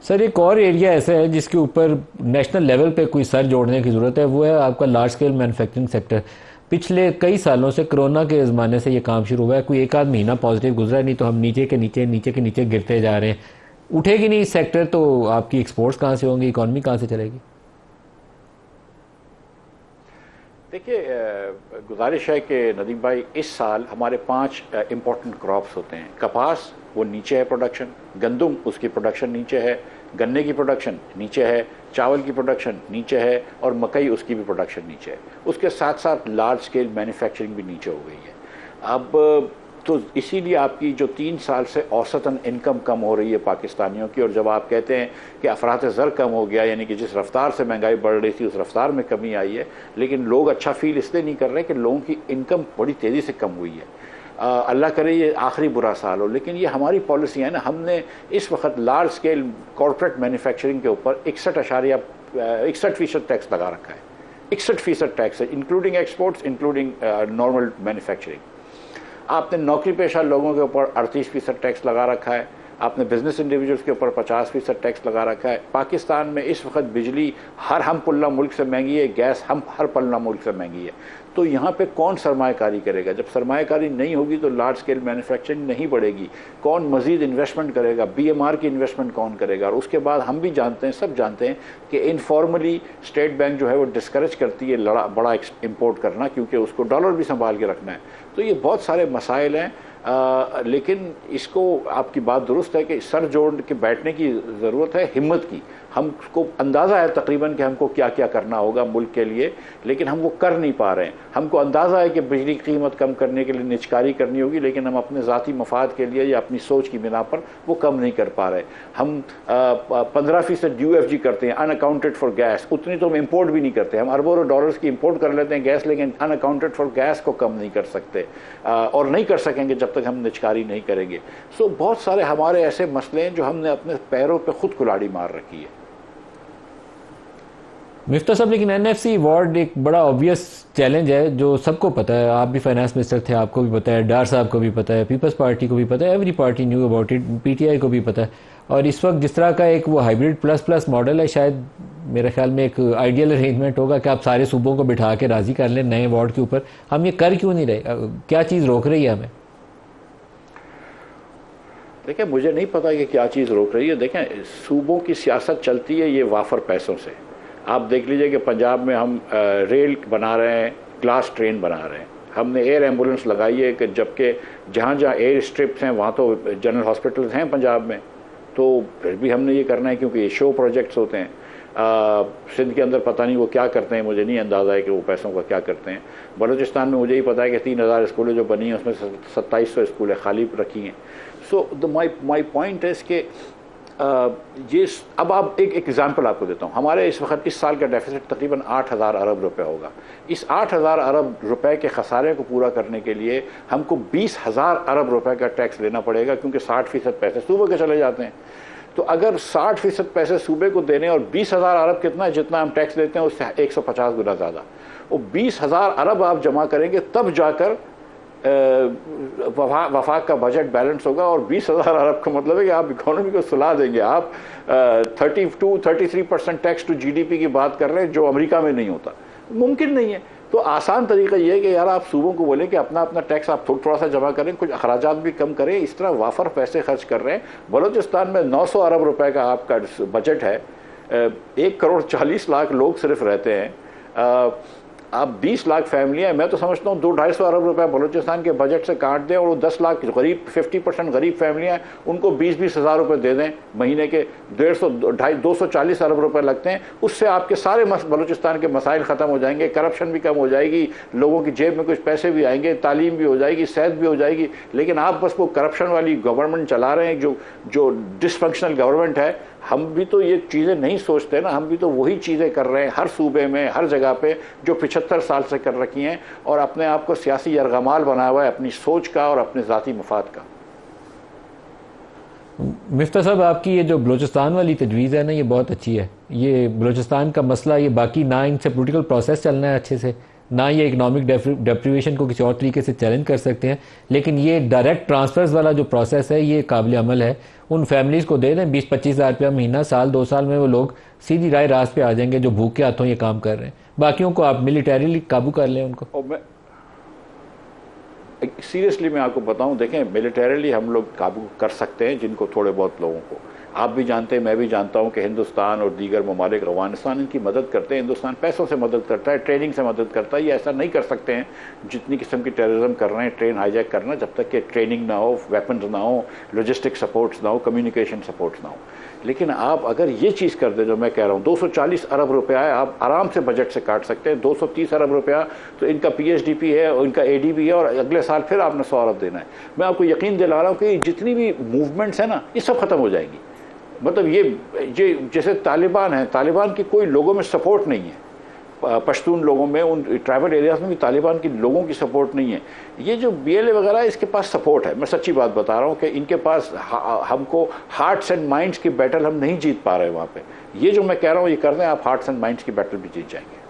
سر ایک اور ایریا ایسا ہے جس کے اوپر نیشنل لیول پہ کوئی سر جوڑنے کی ضرورت ہے، وہ ہے آپ کا لارج اسکیل مینوفیکچرنگ سیکٹر۔ پچھلے کئی سالوں سے کرونا کے زمانے سے یہ کام شروع ہوا ہے، کوئی ایک آدھ مہینہ پازیٹیو گزرا ہے، نہیں تو ہم نیچے کے نیچے گرتے جا رہے ہیں۔ اٹھے گی نہیں سیکٹر تو آپ کی ایکسپورٹس کہاں سے ہوں گی، اکانومی کہاں سے چلے گی؟ دیکھیے گزارش ہے کہ ندیم بھائی اس سال ہمارے 5 امپورٹنٹ کراپس ہوتے ہیں۔ کپاس وہ نیچے ہے پروڈکشن، گندم اس کی پروڈکشن نیچے ہے، گنے کی پروڈکشن نیچے ہے، چاول کی پروڈکشن نیچے ہے، اور مکئی اس کی بھی پروڈکشن نیچے ہے۔ اس کے ساتھ ساتھ لارج سکیل مینوفیکچرنگ بھی نیچے ہو گئی ہے۔ اب تو اسی لیے آپ کی جو 3 سال سے اوسطاً انکم کم ہو رہی ہے پاکستانیوں کی، اور جب آپ کہتے ہیں کہ افراط زر کم ہو گیا، یعنی کہ جس رفتار سے مہنگائی بڑھ رہی تھی اس رفتار میں کمی آئی ہے، لیکن لوگ اچھا فیل اس لیے نہیں کر رہے کہ لوگوں کی انکم بڑی تیزی سے کم ہوئی ہے۔ اللہ کرے یہ آخری برا سال ہو، لیکن یہ ہماری پالیسی ہے نا۔ ہم نے اس وقت لارج سکیل کارپوریٹ مینوفیکچرنگ کے اوپر 61% ٹیکس لگا رکھا ہے۔ 61% ٹیکس ہے، including exports, including normal manufacturing. آپ نے نوکری پیشہ لوگوں کے اوپر 38% ٹیکس لگا رکھا ہے، آپ نے بزنس انڈیویجولس کے اوپر 50% ٹیکس لگا رکھا ہے۔ پاکستان میں اس وقت بجلی ہم پلہ ملک سے مہنگی ہے، گیس ہر پلہ ملک سے مہنگی ہے۔ تو یہاں پہ کون سرمایہ کاری کرے گا؟ جب سرمایہ کاری نہیں ہوگی تو لارج سکیل مینوفیکچرنگ نہیں بڑھے گی۔ کون مزید انویسٹمنٹ کرے گا؟ بی ایم آر کی انویسٹمنٹ کون کرے گا؟ اور اس کے بعد ہم بھی جانتے ہیں، سب جانتے ہیں کہ انفارملی اسٹیٹ بینک جو ہے وہ ڈسکریج کرتی ہے بڑا امپورٹ کرنا، کیونکہ اس کو ڈالر بھی سنبھال کے رکھنا ہے۔ تو یہ بہت سارے مسائل ہیں، لیکن اس کو آپ کی بات درست ہے کہ سر جوڑ کے بیٹھنے کی ضرورت ہے، ہمت کی۔ ہم کو اندازہ ہے تقریباً کہ ہم کو کیا کیا کرنا ہوگا ملک کے لیے، لیکن ہم وہ کر نہیں پا رہے ہیں۔ ہم کو اندازہ ہے کہ بجلی کی قیمت کم کرنے کے لیے نچکاری کرنی ہوگی، لیکن ہم اپنے ذاتی مفاد کے لیے یا اپنی سوچ کی بنا پر وہ کم نہیں کر پا رہے۔ ہم 15% یو ایف جی کرتے ہیں، ان اکاؤنٹڈ فار گیس، اتنی تو ہم امپورٹ بھی نہیں کرتے۔ ہم اربوں ڈالرز کی امپورٹ کر لیتے ہیں گیس، لیکن ان اکاؤنٹڈ فار گیس کو کم نہیں کر سکتے، اور نہیں کر سکیں گے جب تک ہم نچکاری نہیں کریں گے۔ سو بہت سارے ہمارے ایسے مسئلے ہیں جو ہم نے اپنے پیروں پہ خود کلاڑی مار رکھی ہے۔ مفتاح صاحب، لیکن این ایف سی ایوارڈ ایک بڑا آبویس چیلنج ہے جو سب کو پتہ ہے۔ آپ بھی فائنانس منسٹر تھے، آپ کو بھی پتہ ہے، ڈار صاحب کو بھی پتہ ہے، پیپلز پارٹی کو بھی پتہ ہے، every party new about it, P T I کو بھی پتہ ہے۔ اور اس وقت جس طرح کا ایک وہ ہائیبریڈ پلس ماڈل ہے، شاید میرے خیال میں ایک آئیڈیل ارینجمنٹ ہوگا کہ آپ سارے صوبوں کو بٹھا کے راضی کر لیں نئے ایوارڈ کے اوپر۔ ہم یہ کر کیوں نہیں رہے؟ کیا چیز روک رہی ہے ہمیں؟ دیکھیں مجھے نہیں پتا کہ کیا چیز روک رہی ہے۔ دیکھیں صوبوں کی سیاست چلتی ہے یہ وافر پیسوں سے۔ آپ دیکھ لیجئے کہ پنجاب میں ہم ریل بنا رہے ہیں، گلاس ٹرین بنا رہے ہیں، ہم نے ایئر ایمبولنس لگائی ہے، کہ جبکہ جہاں ایئر اسٹرپس ہیں وہاں تو جنرل ہاسپٹلز ہیں پنجاب میں، تو پھر بھی ہم نے یہ کرنا ہے کیونکہ یہ شو پروجیکٹس ہوتے ہیں۔ سندھ کے اندر پتہ نہیں وہ کیا کرتے ہیں، مجھے نہیں اندازہ ہے کہ وہ پیسوں کا کیا کرتے ہیں۔ بلوچستان میں مجھے ہی پتہ ہے کہ 3000 اسکولیں جو بنی ہیں اس میں 2700 اسکولیں خالی رکھی ہیں۔ سو مائی پوائنٹ ہے کہ اب آپ ایک ایگزامپل آپ کو دیتا ہوں۔ ہمارے اس وقت اس سال کا ڈیفیسٹ تقریباً 8000 ارب روپے ہوگا۔ اس 8000 ارب روپے کے خسارے کو پورا کرنے کے لیے ہم کو 20000 ارب روپے کا ٹیکس لینا پڑے گا، کیونکہ 60% پیسے صوبے کے چلے جاتے ہیں۔ تو اگر 60% پیسے صوبے کو دینے، اور 20000 ارب کتنا ہے؟ جتنا ہم ٹیکس دیتے ہیں اس سے 150 گنا زیادہ، وہ 20000 ارب آپ جمع کریں گے تب جا کر وفاق کا بجٹ بیلنس ہوگا۔ اور 20000 ارب کا مطلب ہے کہ آپ اکانومی کو سلا دیں گے۔ آپ 33% tax to G D P کی بات کر رہے ہیں، جو امریکہ میں نہیں ہوتا، ممکن نہیں ہے۔ تو آسان طریقہ یہ ہے کہ یار آپ صوبوں کو بولیں کہ اپنا ٹیکس آپ تھوڑا سا جمع کریں، کچھ اخراجات بھی کم کریں۔ اس طرح وافر پیسے خرچ کر رہے ہیں۔ بلوچستان میں 900 ارب روپے کا آپ کا بجٹ ہے، 1,40,00,000 لوگ صرف رہتے ہیں۔ آپ 20 لاکھ فیملیاں، میں تو سمجھتا ہوں 200-250 ارب روپے بلوچستان کے بجٹ سے کاٹ دیں، اور وہ 10 لاکھ غریب 50% غریب فیملیاں ہیں، ان کو 20-20 ہزار روپے دے دیں مہینے کے، 240 ارب روپے لگتے ہیں۔ اس سے آپ کے سارے بلوچستان کے مسائل ختم ہو جائیں گے، کرپشن بھی کم ہو جائے گی، لوگوں کی جیب میں کچھ پیسے بھی آئیں گے، تعلیم بھی ہو جائے گی، صحت بھی ہو جائے گی۔ لیکن آپ بس وہ کرپشن والی گورنمنٹ چلا رہے ہیں جو ڈس فنکشنل گورنمنٹ ہے۔ ہم بھی تو یہ چیزیں نہیں سوچتے نا، ہم بھی تو وہی چیزیں کر رہے ہیں ہر صوبے میں، ہر جگہ پہ، جو 75 سال سے کر رکھی ہیں، اور اپنے آپ کو سیاسی یرغمال بنا ہوا ہے اپنی سوچ کا اور اپنے ذاتی مفاد کا۔ مفتاح صاحب، آپ کی یہ جو بلوچستان والی تجویز ہے نا، یہ بہت اچھی ہے۔ یہ بلوچستان کا مسئلہ، یہ باقی نہ ان سے پولیٹیکل پروسیس چلنا ہے اچھے سے، نہ یہ اکنامک ڈیپریویشن کو کسی اور طریقے سے چیلنج کر سکتے ہیں، لیکن یہ ڈائریکٹ ٹرانسفرز والا جو پروسیس ہے یہ قابل عمل ہے. ان فیملیز کو دے دیں 20-25 ہزار روپیہ مہینہ، سال 2 سال میں وہ لوگ سیدھی راہ راست پہ آ جائیں گے جو بھوک کے ہاتھوں یہ کام کر رہے ہیں. باقیوں کو آپ ملیٹریلی قابو کر لیں ان کو. اور میں سیریسلی میں آپ کو بتاؤں، دیکھیں ملیٹریلی ہم لوگ قابو کر سکتے ہیں جن کو تھوڑے بہت لوگوں کو. آپ بھی جانتے ہیں، میں بھی جانتا ہوں کہ ہندوستان اور دیگر ممالک افغانستان ان کی مدد کرتے ہیں. ہندوستان پیسوں سے مدد کرتا ہے، ٹریننگ سے مدد کرتا ہے. یہ ایسا نہیں کر سکتے ہیں جتنی قسم کی ٹیررزم کر رہے ہیں، ٹرین ہائی جیک کرنا، جب تک کہ ٹریننگ نہ ہو، ویپنز نہ ہو، لاجسٹک سپورٹس نہ ہو، کمیونیکیشن سپورٹس نہ ہو. لیکن آپ اگر یہ چیز کر دیں جو میں کہہ رہا ہوں، 240 ارب روپیہ ہے، آپ آرام سے بجٹ سے کاٹ سکتے ہیں. 230 ارب روپیہ تو ان کا پی ایچ ڈی پی ہے اور ان کا اے ڈی بھی ہے، اور اگلے سال پھر آپ نے 100 ارب دینا ہے. میں آپ کو یقین دلا رہا ہوں کہ جتنی بھی موومنٹس ہیں نا، یہ سب ختم ہو جائیں گی. مطلب یہ جیسے طالبان ہیں، طالبان کی کوئی لوگوں میں سپورٹ نہیں ہے، پشتون لوگوں میں، ان ٹرائبل ایریاز میں بھی طالبان کی لوگوں کی سپورٹ نہیں ہے. یہ جو بی ایل اے وغیرہ ہے، اس کے پاس سپورٹ ہے. میں سچی بات بتا رہا ہوں کہ ان کے پاس ہم کو ہارٹس اینڈ مائنڈس کی بیٹل ہم نہیں جیت پا رہے وہاں پہ. یہ جو میں کہہ رہا ہوں یہ کر دیں، آپ ہارٹس اینڈ مائنڈس کی بیٹل بھی جیت جائیں گے.